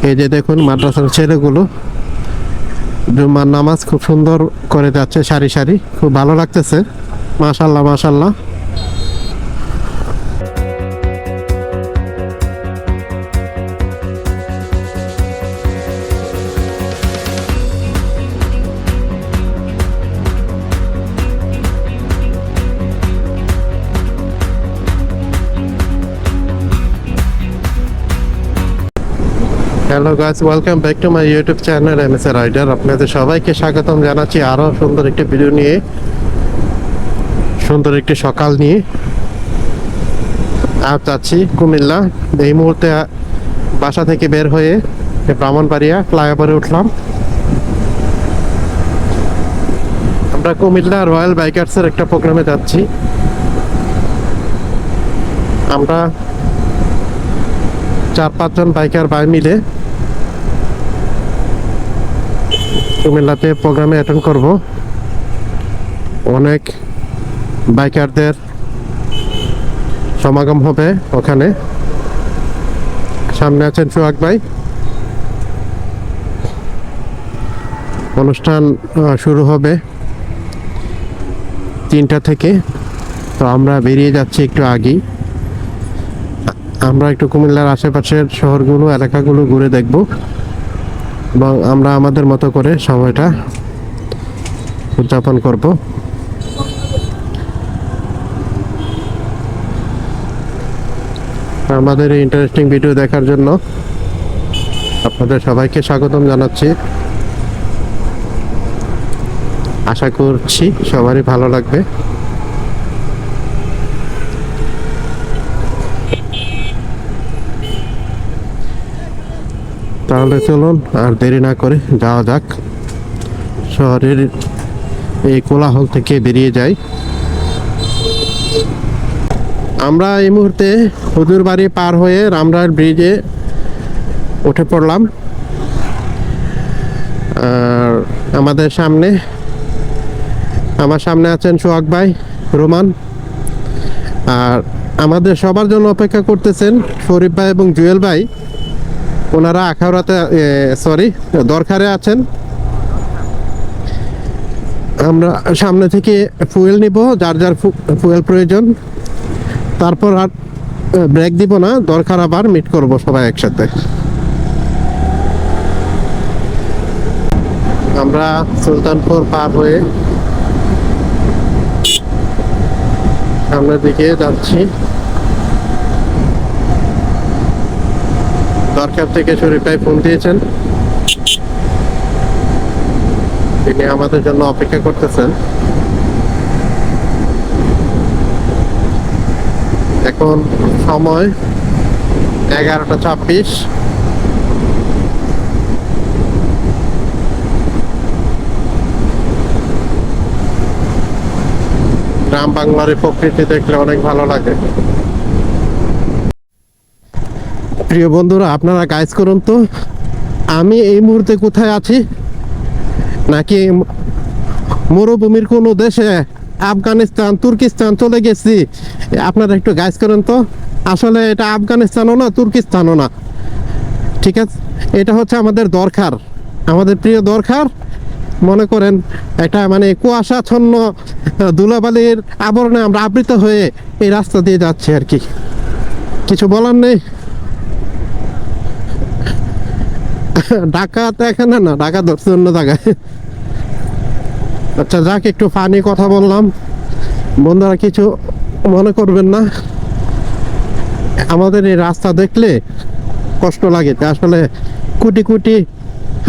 এই যে দেখুন মাদ্রাসার ছেলেগুলো জুম্মার নামাজ খুব সুন্দর করে যাচ্ছে, সারি সারি, খুব ভালো লাগতেছে। মাশাল্লাহ মাশাল্লাহ। Hello guys, welcome back to my YouTube channel MSA rider. আপনাদের সবাইকে স্বাগতম জানাচ্ছি আরও সুন্দর একটি ভিডিও নিয়ে, সুন্দর একটি সকাল নিয়ে। আজ যাচ্ছি কুমিল্লা। এই মুহূর্তে বাসা থেকে বের হয়ে ব্রাহ্মণবাড়িয়া ফ্লাইওভারে উঠলাম। আমরা কুমিল্লা রয়্যাল বাইকার্সের একটা প্রোগ্রামে যাচ্ছি। আমরা 4-5 জন বাইকার ভাই মিলে কুমিল্লাতে প্রোগ্রামে অ্যাটেন্ড করব। অনেক বাইকারদের সমাগম হবে ওখানে। সামনে আছেন সোহাগ ভাই। অনুষ্ঠান শুরু হবে 3টা থেকে, তো আমরা বেরিয়ে যাচ্ছি একটু আগেই। আমরা একটু কুমিল্লার আশেপাশের শহরগুলো, এলাকাগুলো ঘুরে দেখব এবং আমরা আমাদের মতো করে সময়টা উদযাপন করব। আমাদের এই ইন্টারেস্টিং ভিডিও দেখার জন্য আপনাদের সবাইকে স্বাগতম জানাচ্ছি। আশা করছি সবারই ভালো লাগবে। তাহলে চলুন আর দেরি না করে যাওয়া যাক, শহরের এই কোলাহল থেকে বেরিয়ে যাই। আমরা এই মুহূর্তে হুজুরবাড়ি পার হয়ে রামরায়ের ব্রিজে উঠে পড়লাম। আর আমার সামনে আছেন সোহাগ ভাই, রোমান। আর আমাদের সবার জন্য অপেক্ষা করতেছেন শরীফ ভাই এবং জুয়েল ভাই। ওনারা দরকারে আছেন। আমরা সামনে থেকে ফুয়েল নিব, যার যার ফুয়েল প্রয়োজন। তারপর আর ব্রেক দিব না, দরকার আবার মিট করব সবাই একসাথে। আমরা সুলতানপুর পার হয়ে সামনের দিকে যাচ্ছি। দরকার থেকে শরীফ ভাই ফোন দিয়েছেন, তিনি আমাদের জন্য অপেক্ষা করতেছেন। এখন সময় 11টা 26। গ্রাম বাংলার প্রকৃতি দেখলে অনেক ভালো লাগে। প্রিয় বন্ধুরা, আপনারা গাইজ করুন তো, আমি এই মুহূর্তে কোথায় আছি? নাকি মরুভূমির কোনো দেশে, আফগানিস্তান, তুর্কিস্তান চলে গেছি? আপনারা একটু গাইজ করেন তো। আসলে এটা আফগানিস্তানও না, তুর্কিস্তানও না, ঠিক আছে? এটা হচ্ছে আমাদের দরকার, আমাদের প্রিয় দরকার। মনে করেন একটা মানে কুয়াশাচ্ছন্ন ধুলাবালির আবরণে আমরা আবৃত হয়ে এই রাস্তা দিয়ে যাচ্ছি আর কি। কিছু বলার নেই। ঢাকা তো এখানে না, ঢাকা ধরছে অন্য জায়গায়। আচ্ছা যাক, একটু ফানি কথা বললাম, বন্ধুরা কিছু মনে করবেন না। আমাদের এই রাস্তা দেখলে কষ্ট লাগে। আসলে কোটি কোটি,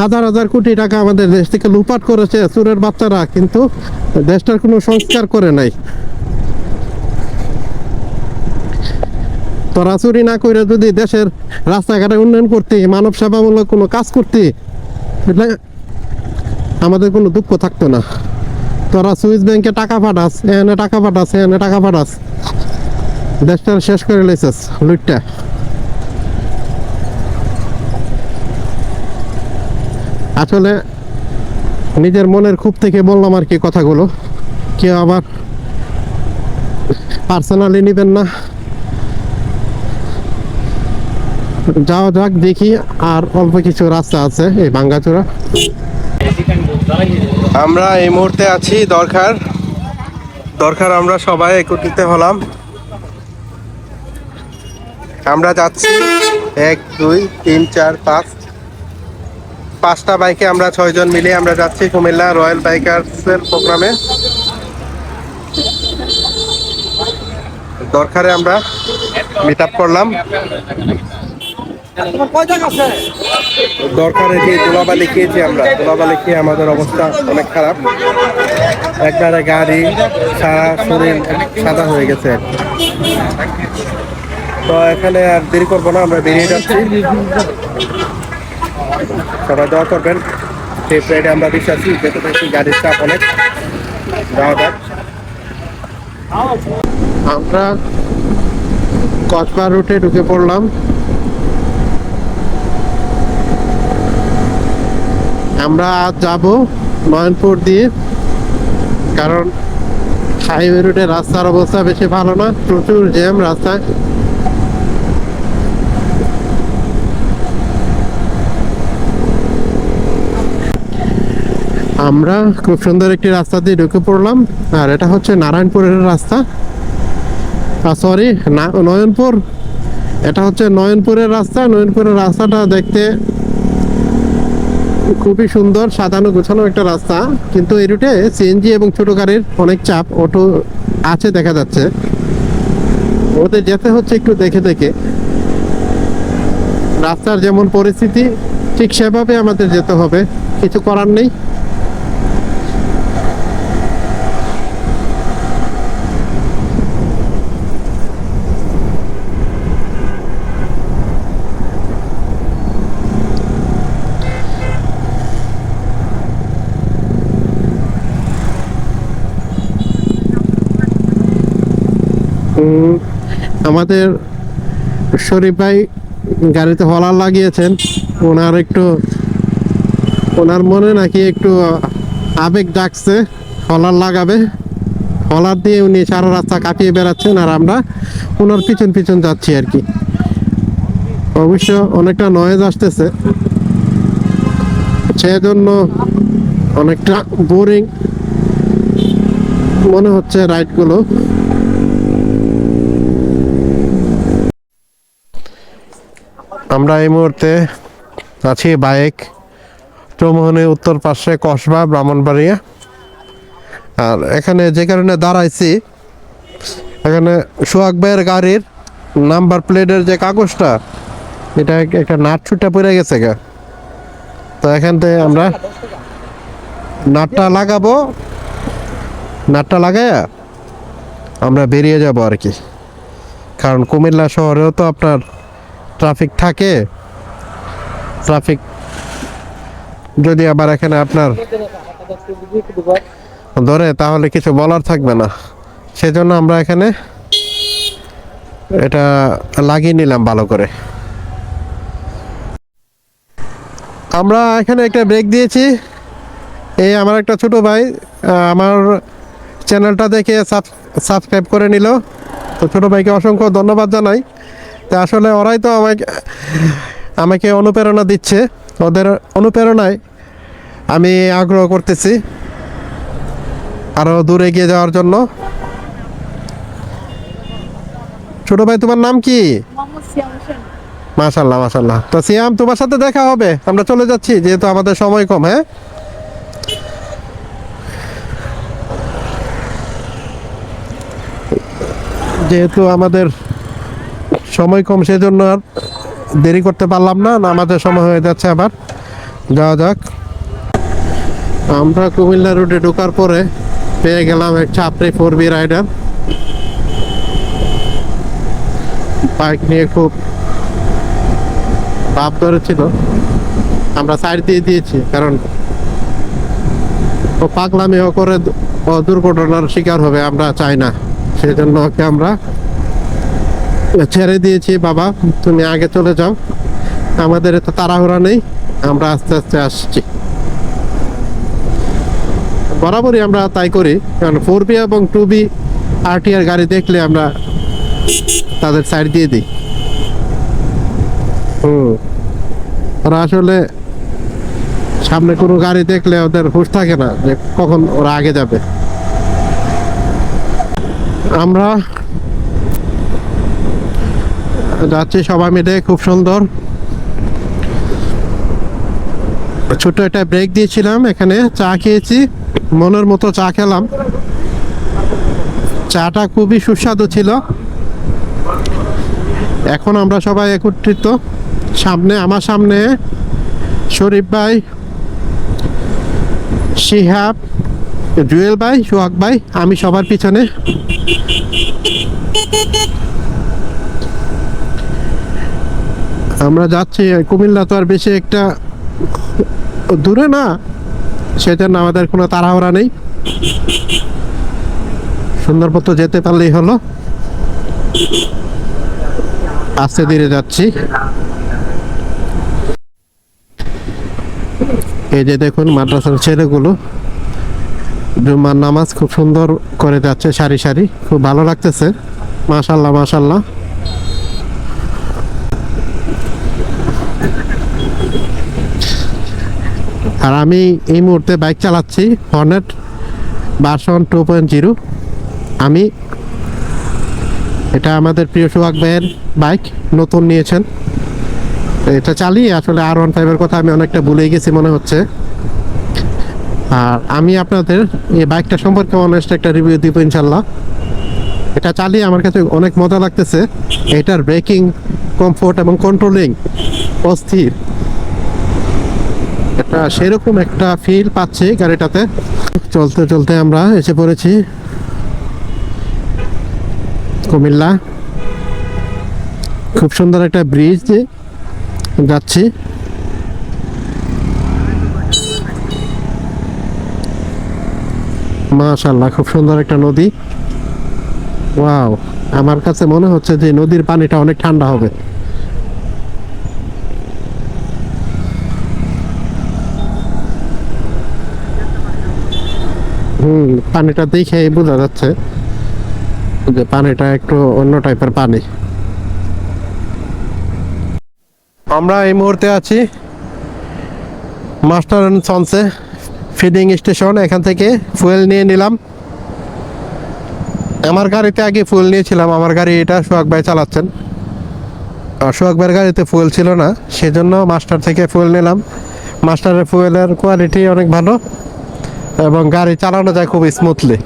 হাজার হাজার কোটি টাকা আমাদের দেশ থেকে লুটপাট করেছে চোরের বাচ্চারা, কিন্তু দেশটার কোনো সংস্কার করে নাই। তোরা চুরি না করে যদি দেশের রাস্তাঘাটে উন্নয়ন করতে, মানব সেবামূলক কোনো কাজ করতে, তাহলে আমাদের কোনো দুঃখ থাকতো না। তোরা সুইস ব্যাংকে টাকা পাঠাস, এনে টাকা পাঠাস, এনে টাকা পাঠাস, দেশটা শেষ করে লেছিস লুটটা। আসলে নিজের মনের খুব থেকে বললাম আর কি কথাগুলো। কেউ আবার পার্সোনালি নেবেন না। যাওয়া যাক দেখি। আর অল্প কিছু রাস্তা আছে এই ভাঙ্গাচোরা। আমরা এই মুহূর্তে আছি দরকার আমরা সবাই একত্রিত হলাম। আমরা যাচ্ছি 1 2 3 4 5 5টা বাইকে আমরা 6 জন মিলে আমরা যাচ্ছি কুমিল্লা রয়্যাল বাইকার্সের প্রোগ্রামে। দরকারে আমরা মিট আপ করলাম। দরকারে যে ধুলাবালি খেয়েছি, আমরা ধুলাবালি খেয়ে আমাদের অবস্থা অনেক খারাপ। একবারে গাড়ি সারা শরীর সাদা হয়ে গেছে। তো এখানে আর দেরি করবো না, আমরা বেরিয়ে যাচ্ছি। সবাই দোয়া করবেন। সেই সাইডে আমরা বিশ্বাসী যেতে পারছি, গাড়ির চাপ অনেক। যাওয়া যাক। আমরা কসবা রুটে ঢুকে পড়লাম। আমরা আজ যাব নয়নপুর দিয়ে, কারণ হাইওয়ে রুটে রাস্তার অবস্থা বেশি ভালো না, প্রচুর জ্যাম রাস্তায়। আমরা খুব সুন্দর একটি রাস্তা দিয়ে ঢুকে পড়লাম। আর এটা হচ্ছে নারায়ণপুরের রাস্তা, সরি নয়নপুর। এটা হচ্ছে নয়নপুরের রাস্তা। নয়নপুরের রাস্তাটা দেখতে খুবই সুন্দর, সাজানো গোছানো একটা রাস্তা। কিন্তু এই রুটে সিএনজি এবং ছোট গাড়ির অনেক চাপ, অটো আছে দেখা যাচ্ছে। ওদের যেতে হচ্ছে একটু দেখে দেখে। রাস্তার যেমন পরিস্থিতি ঠিক সেভাবে আমাদের যেতে হবে, কিছু করার নেই। আমাদের শরীফ ভাই গাড়িতে হলার লাগিয়েছেন। ওনার মনে নাকি একটু আবেগ ডাকছে, হলার লাগাবে। হলার দিয়ে উনি সারা রাস্তা কাটিয়ে বেড়াচ্ছেন, আর আমরা ওনার পিছন পিছন যাচ্ছি আর কি। অবশ্য অনেকটা নয়েজ আসতেছে, সেজন্য অনেকটা বোরিং মনে হচ্ছে রাইডগুলো। আমরা এই মুহূর্তে আছি বাইক চৌমোহনের উত্তর পাশে কসবা ব্রাহ্মণবাড়িয়া। আর এখানে যে কারণে দাঁড়াইছি, এখানে সোহাগ ভাইয়ের গাড়ির নাম্বার প্লেটের যে কাগজটা, এটা একটা নাট ছুটে পড়ে গেছে গা। তো এখান থেকে আমরা নাটটা লাগাবো, নাটটা লাগাইয়া আমরা বেরিয়ে যাব আর কি। কারণ কুমিল্লা শহরেও তো আপনার ট্রাফিক থাকে। ট্রাফিক যদি আবার এখানে আপনার ধরে, তাহলে কিছু বলার থাকবে না। সেজন্য আমরা এখানে এটা লাগিয়ে নিলাম ভালো করে। আমরা এখানে একটা ব্রেক দিয়েছি। এই আমার একটা ছোট ভাই আমার চ্যানেলটা দেখে সাবস্ক্রাইব করে নিল। তো ছোট ভাইকে অসংখ্য ধন্যবাদ জানাই। তো আসলে ওরাই তো আমাকে অনুপ্রেরণা দিচ্ছে। ওদের অনুপ্রেরণায় আমি আগ্রহ করতেছি আরো দূরে এগিয়ে যাওয়ার জন্য। ছোট ভাই, তোমার নাম কি? মাশাল্লাহ মাশাল্লাহ। তো সিয়াম, তোমার সাথে দেখা হবে। আমরা চলে যাচ্ছি, যেহেতু আমাদের সময় কম। হ্যাঁ, যেহেতু আমাদের সময় কম, সেজন্য আর দেরি করতে পারলাম না। আমাদের সময় হয়ে যাচ্ছে, আবার যাওয়া যাক। আমরা কুমিল্লা রোডে ঢোকার পরে পেয়ে গেলাম এক ছাপড়ি 4B রাইডার। বাইক নিয়ে খুব ভাব ধরেছিল। আমরা সাইড দিয়ে দিয়েছি, কারণ ও পাগলামিও করে দুর্ঘটনার শিকার হবে, আমরা চাই না। সেজন্য ওকে আমরা ছেড়ে দিয়েছি। বাবা, তুমি আগে চলে যাও, আমাদের এত তাড়াহুড়া নেই, আমরা আস্তে আস্তে আসছি। বরাবরই আমরা তাই করি, কারণ 4B এবং 2B RTR গাড়ি দেখলে আমরা তাদের সাইড দিয়ে দিই। হুম, ওরা আসলে সামনে কোনো গাড়ি দেখলে ওদের হুঁশ থাকে না যে কখন ওরা আগে যাবে। আমরা যাচ্ছি সবাই মিলে, খুব সুন্দর। ছোট একটা ব্রেক দিয়েছিলাম, এখানে চা খেয়েছি, মনের মতো চা খেলাম। চাটা খুবই সুস্বাদু ছিল। এখন আমরা সবাই একত্রিত, আমার সামনে শরীফ ভাই, শিহাব, জুয়েল ভাই, সোহাগ ভাই, আমি সবার পিছনে। আমরা যাচ্ছি। কুমিল্লা তো আর বেশি একটা দূরে না, সেজন্য আমাদের কোনো তাড়াহুড়া নেই, সুন্দর মতো যেতে পারলেই হলো। আস্তে ধীরে যাচ্ছি। এই যে দেখুন মাদ্রাসার ছেলেগুলো জুম্মার নামাজ খুব সুন্দর করে যাচ্ছে, সারি সারি, খুব ভালো লাগতেছে। মাশাল্লাহ মাশাল্লাহ। আর আমি এই মুহূর্তে বাইক চালাচ্ছি হর্নেট ভার্সন 2.0। আমি এটা আমাদের প্রিয় সোহাগ ভাইয়ের বাইক, নতুন নিয়েছেন। এটা চালিয়ে আসলে R15-এর কথা আমি অনেকটা ভুলেই গেছি মনে হচ্ছে। আর আমি আপনাদের এই বাইকটা সম্পর্কে অনেস্ট একটা রিভিউ দিব ইনশাল্লাহ। এটা চালিয়ে আমার কাছে অনেক মজা লাগতেছে। এটার ব্রেকিং, কমফোর্ট এবং কন্ট্রোলিং অস্থির। এটা সেরকম একটা ফিল পাচ্ছি গাড়িটাতে। চলতে চলতে আমরা এসে পড়েছি কুমিল্লা। খুব সুন্দর একটা ব্রিজ যাচ্ছি। মাশাআল্লাহ, খুব সুন্দর একটা নদী। ওয়াও, আমার কাছে মনে হচ্ছে যে নদীর পানিটা অনেক ঠান্ডা হবে। পানিটা দেখে বোঝা যাচ্ছে যে পানিটা একটু অন্য টাইপের পানি। আমরা এই মুহূর্তে আছি মাস্টার অ্যান্ড সন্সে ফিডিং স্টেশন। এখান থেকে ফুয়েল নিয়ে নিলাম। আমার গাড়িতে আগে ফুয়েল নিয়েছিলাম, আমার গাড়ি এটা সোহাগ ভাই চালাচ্ছেন। আর সোহাগ ভাইয়ের গাড়িতে ফুয়েল ছিল না, সেজন্য মাস্টার থেকে ফুয়েল নিলাম। মাস্টারের ফুয়েলের কোয়ালিটি অনেক ভালো এবং গাড়ি চালানো যায় খুব স্মুথলি।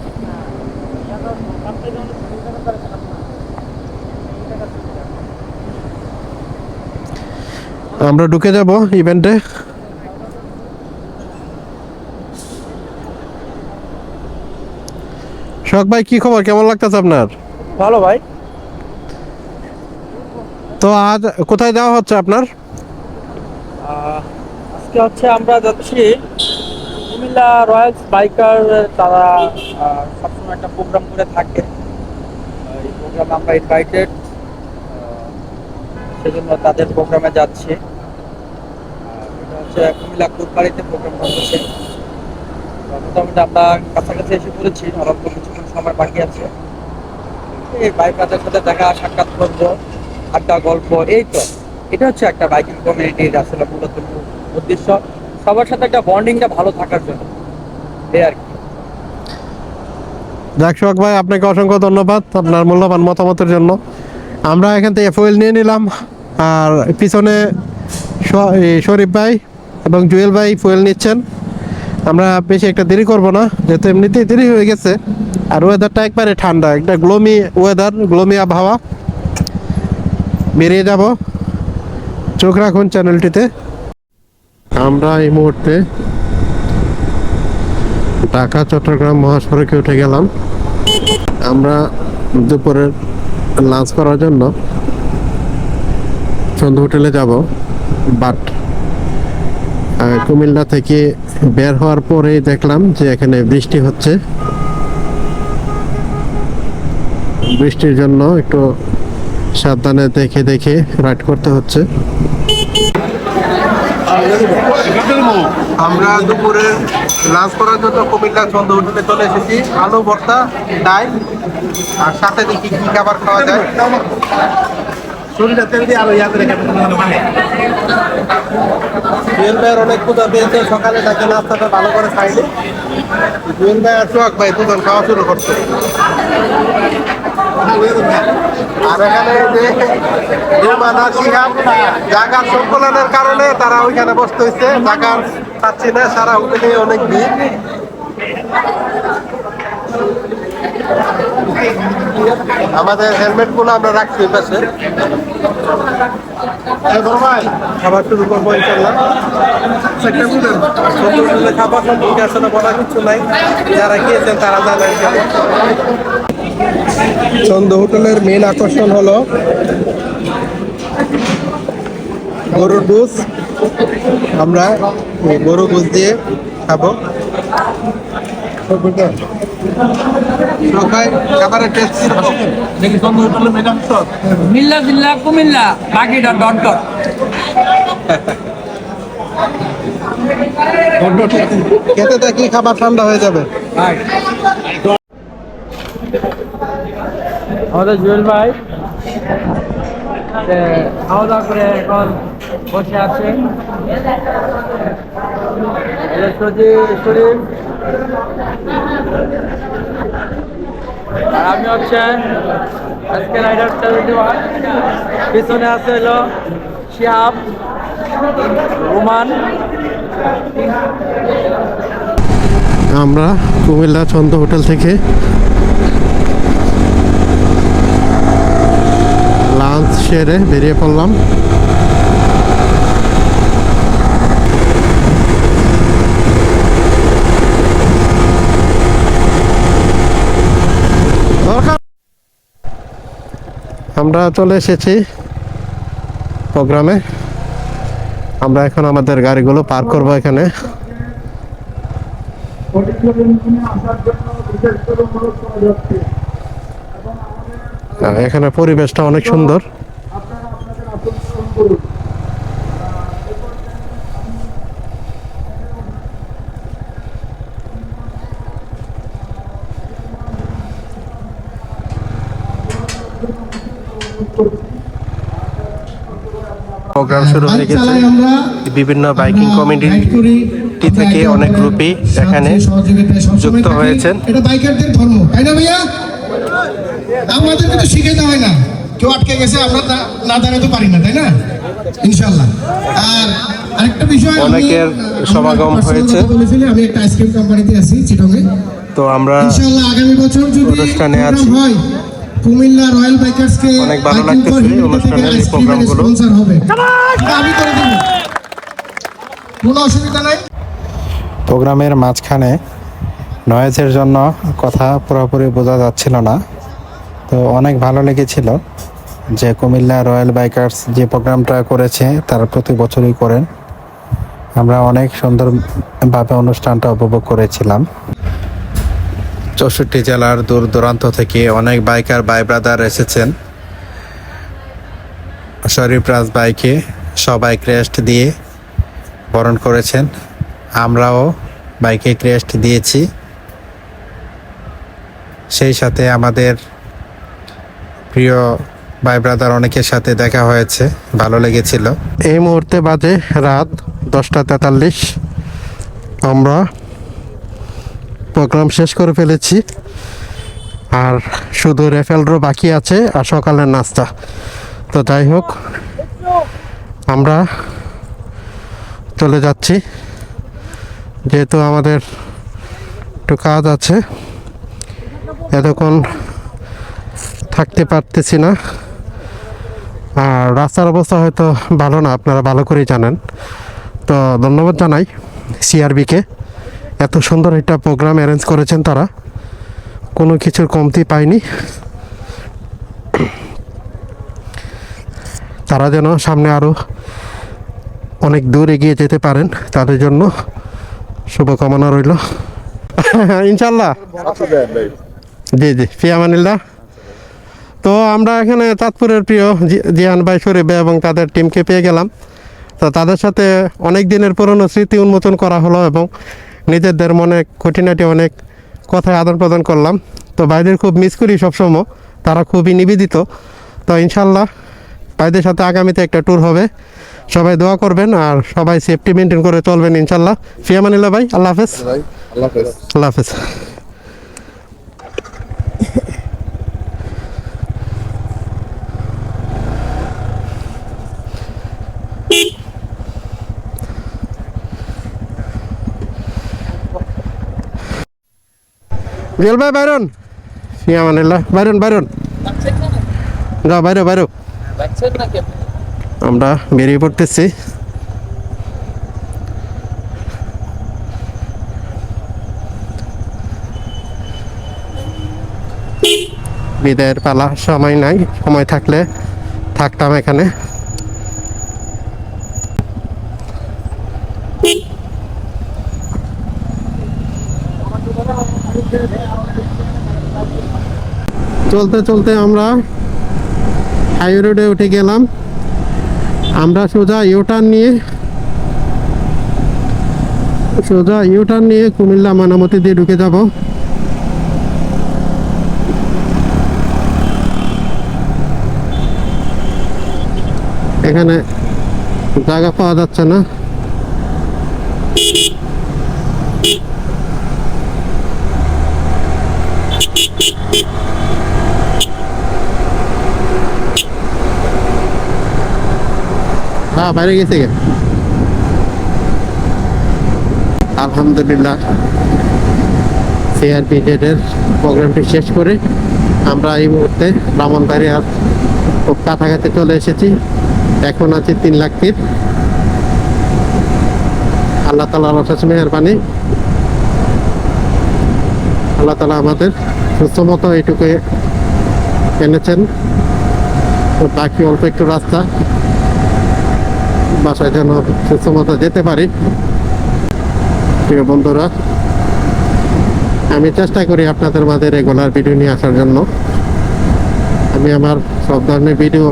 আমরা ঢুকে যাব ইভেন্টে। সোহাগ ভাই, কি খবর, কেমন লাগতেছে আপনার? ভালো ভাই। তো আজ কোথায় যাওয়া হচ্ছে আপনার? আজকে হচ্ছে আমরা যাচ্ছি কুমিল্লা রয়্যালস বাইকার। তারা সবসময় একটা প্রোগ্রাম করে থাকে, এই প্রোগ্রামে আমরা ইনভাইটেড, সেজন্য তাদের প্রোগ্রামে যাচ্ছি। এটা হচ্ছে কুমিল্লা কোটবাড়িতে প্রোগ্রামটা হচ্ছে। মোটামুটি আমরা কাছাকাছি এসে পড়েছি, অল্প কিছুক্ষণ সময় বাকি আছে। এই বাইকারদের সাথে দেখা সাক্ষাৎ করবো, আড্ডা গল্প, এই তো এটা হচ্ছে একটা বাইকিং কমিউনিটির আসলে মূলত উদ্দেশ্য, সবার সাথে একটা বন্ডিংটা ভালো থাকার জন্য, এই আর কি। যাক সোহাগ ভাই, আপনাকে অসংখ্য ধন্যবাদ আপনার মূল্যবান মতামতের জন্য। আমরা এখান থেকে ফুয়েল নিয়ে নিলাম, আর পিছনে শরীফ ভাই এবং জুয়েল ভাই ফুয়েল নিচ্ছেন। আমরা বেশি একটা দেরি করব না, যেহেতু এমনিতেই দেরি হয়ে গেছে। আর ওয়েদারটা একবারে ঠান্ডা, একটা গ্লোমি ওয়েদার, গ্লোমি আবহাওয়া। বেরিয়ে যাব, চোখ রাখুন চ্যানেলটিতে। আমরা এই মুহূর্তে ঢাকা চট্টগ্রাম মহাসড়কে উঠে গেলাম। আমরা দুপুরের লাঞ্চ করার জন্য সন্ধ্যা হোটেলে যাব, বাট কুমিল্লা থেকে বের হওয়ার পরেই দেখলাম যে এখানে বৃষ্টি হচ্ছে। বৃষ্টির জন্য একটু সাবধানে দেখে দেখে রাইড করতে হচ্ছে। আমরা দুপুরের লাঞ্চ করার জন্য কুমিল্লা সন্ধ্যা হোটেলে চলে এসেছি। আলু ভর্তা, ডাল, আর সাথে দেখি কি খাবার খাওয়া যায়। শরীরটা তেল দিয়ে আরো ইয়াদ রেখে জুয়েল ভাইয়ের অনেক ক্ষুধা পেয়েছে, সকালে তাকে নাস্তাটা ভালো করে খাইনি। জুয়েল ভাই আর সোহাগ ভাই দুজন খাওয়া শুরু করছে। আর এখানে যে রুমান আর শিহাব জায়গার সংকলনের কারণে তারা ওইখানে বসতে হয়েছে, জায়গার পাচ্ছি না, সারা হোটেলে অনেক ভিড়। আমাদের হেলমেট গুলো আমরা রাখছি ওই পাশে। খাবার শুরু করবো ইনশাল্লাহ। খাবার সম্পর্কে আসলে বলার কিছু নাই, যারা গিয়েছেন তারা জানেন। চন্দ্র হোটেলের মেন আকর্ষণ হলো গরুর গোস। আমরা গরু গোস দিয়ে খাবো। খাবারের টেস্ট মিল্লা জিল্লা কুমিল্লা বাকিটা ডট খেতে থাকি, খাবার ঠান্ডা হয়ে যাবে। আমাদের জুয়েল ভাই খাওয়া দাওয়া করে এখন বসে আছে। শরীফ আর আমি হচ্ছে আজকে রাইডার 71। পিছনে আছে হলো শিহাব, রোমান। আমরা কুমিল্লা চন্দ্র হোটেল থেকে লাঞ্চ সেরে বেরিয়ে পড়লাম। আমরা চলে এসেছি প্রোগ্রামে। আমরা এখন আমাদের গাড়িগুলো পার্ক করব এখানে। এখানে পরিবেশটা অনেক সুন্দর। প্রোগ্রাম শুরু হয়ে গেছে। বিভিন্ন বাইকিং কমিউনিটি থেকে অনেক গ্রুপই এখানে যুক্ত হয়েছেন। এটা বাইকারদের ধর্ম, তাই না ভাইয়া? আমাদেরকে তো শিখাইতে হয় না, কেউ আটকে গেছে আমরা না দাঁড়াতে পারি না, তাই না? ইনশাআল্লাহ। আর আরেকটা বিষয়, অনেকের সমাগম হয়েছে। আমি একটা আইসক্রিম কোম্পানিতে আছি চিটংয়ে। তো আমরা ইনশাআল্লাহ আগামী বছর যদি অনুষ্ঠানে প্রোগ্রাম আছি। হয়, কুমিল্লা রয়্যাল বাইকার্সকে অনেক ভালো লাগতেছে অনুষ্ঠানের এই প্রোগ্রামগুলো। স্পন্সর হবে, এটা আমি করে দেব, কোনো অসুবিধা নাই। প্রোগ্রামের মাঝখানে নয়েজের জন্য কথা পুরোপুরি বোঝা যাচ্ছিল না। তো অনেক ভালো লেগেছিল যে কুমিল্লা রয়্যাল বাইকার্স যে প্রোগ্রামটা করেছে তারা প্রতি বছরই করেন। আমরা অনেক সুন্দরভাবে অনুষ্ঠানটা উপভোগ করেছিলাম। 64 জেলার দূর দূরান্ত থেকে অনেক বাইকার ভাই ব্রাদার এসেছেন। শরীফ রাজ বাইকে সবাই ক্রেস্ট দিয়ে বরণ করেছেন। আমরাও বাইকে ক্রেস্ট দিয়েছি। সেই সাথে আমাদের প্রিয় ভাই ব্রাদার অনেকের সাথে দেখা হয়েছে, ভালো লেগেছিল। এই মুহূর্তে বাজে রাত 10:43। আমরা প্রোগ্রাম শেষ করে ফেলেছি, আর শুধু রেফেল ড্র বাকি আছে আর সকালের নাস্তা। তো যাই হোক, আমরা চলে যাচ্ছি, যেহেতু আমাদের একটু কাজ আছে। এতক্ষণ থাকতে পারতেছি না, আর রাস্তার অবস্থা হয়তো ভালো না, আপনারা ভালো করেই জানেন। তো ধন্যবাদ জানাই সিআরবিকে, এত সুন্দর একটা প্রোগ্রাম অ্যারেঞ্জ করেছেন তারা, কোনো কিছুর কমতি পায়নি। তারা যেন সামনে আরও অনেক দূর এগিয়ে যেতে পারেন, তাদের জন্য শুভকামনা রইল ইনশাল্লাহ। জি জি, ফিয়ামানিল্লাহ। তো আমরা এখানে চাঁদপুরের প্রিয় জিয়ান ভাই, শরীফ ভাই এবং তাদের টিমকে পেয়ে গেলাম। তো তাদের সাথে অনেক দিনের পুরনো স্মৃতি উন্মোচন করা হলো এবং নিজেদের মনে খুঁটিনাটি অনেক কথায় আদান প্রদান করলাম। তো ভাইদের খুব মিস করি সবসময়, তারা খুবই নিবেদিত। তো ইনশাল্লাহ ভাইদের সাথে আগামীতে একটা ট্যুর হবে, সবাই দোয়া করবেন আর সবাই সেফটি মেনটেন করে চলবেন ইনশাল্লাহ। ফিয়ামানিল্লাহ ভাই, আল্লাহ হাফেজ। আল্লাহ হাফেজ। জেল ভাই বাইরন, ফিয়ামানিল্লাহ, বাইরন বাইরন, যাও বাইরো বাইরো। আমরা বেরিয়ে পড়তেছি। বিদায়ের পালা, সময় নাই, সময় থাকলে থাকতাম এখানে। চলতে চলতে আমরা হাই রোডে উঠে গেলাম। আমরা সোজা ইউটার্ন নিয়ে কুমিল্লা ময়নামতি দিয়ে ঢুকে যাব। এখানে জায়গা পাওয়া যাচ্ছে না। হ্যাঁ, বাইরে গেছে গে। আলহামদুলিল্লাহ, সিআরপিজেডের প্রোগ্রামটি শেষ করে আমরা এই মুহূর্তে ব্রাহ্মণবাড়িয়ার খুব কাছাকাছি চলে এসেছি। এখন আছি 3 লাখ ফিট। আল্লাহ তাআলার অশেষ মেহেরবানি, আল্লাহ তাআলা আমাদের সুস্থ মতো এইটুকু এনেছেন। তো বাকি অল্প একটু রাস্তা, বাসায় যেন সুস্থ মতো যেতে পারি। প্রিয় বন্ধুরা, আমি চেষ্টা করি আপনাদের মাঝে রেগুলার ভিডিও নিয়ে আসার জন্য। আমি আমার সব ধরনের ভিডিও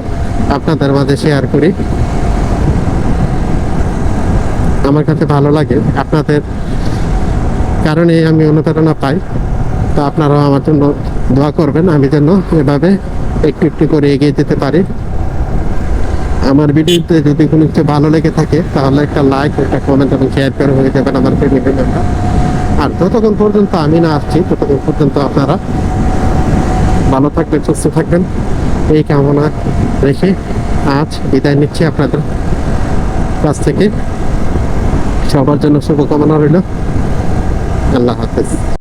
আপনাদের মাঝে শেয়ার করি। আমার কাছে ভালো লাগে, আপনাদের কারণে আমি অনুপ্রেরণা পাই। তো আপনারাও আমার জন্য দোয়া করবেন, আমি যেন এভাবে একটু একটু করে এগিয়ে যেতে পারি। আমার ভিডিওতে যদি কোনো কিছু ভালো লেগে থাকে তাহলে একটা লাইক, একটা কমেন্ট এবং শেয়ার করে হয়ে যাবেন আমার ফ্যামিলি মেম্বার। আর যতক্ষণ পর্যন্ত আমি না আসছি ততক্ষণ পর্যন্ত আপনারা ভালো থাকবেন, সুস্থ থাকবেন, এই কামনা রেখে আজ বিদায় নিচ্ছি আপনাদের কাছ থেকে। সবার জন্য শুভকামনা রইল। আল্লাহ হাফেজ।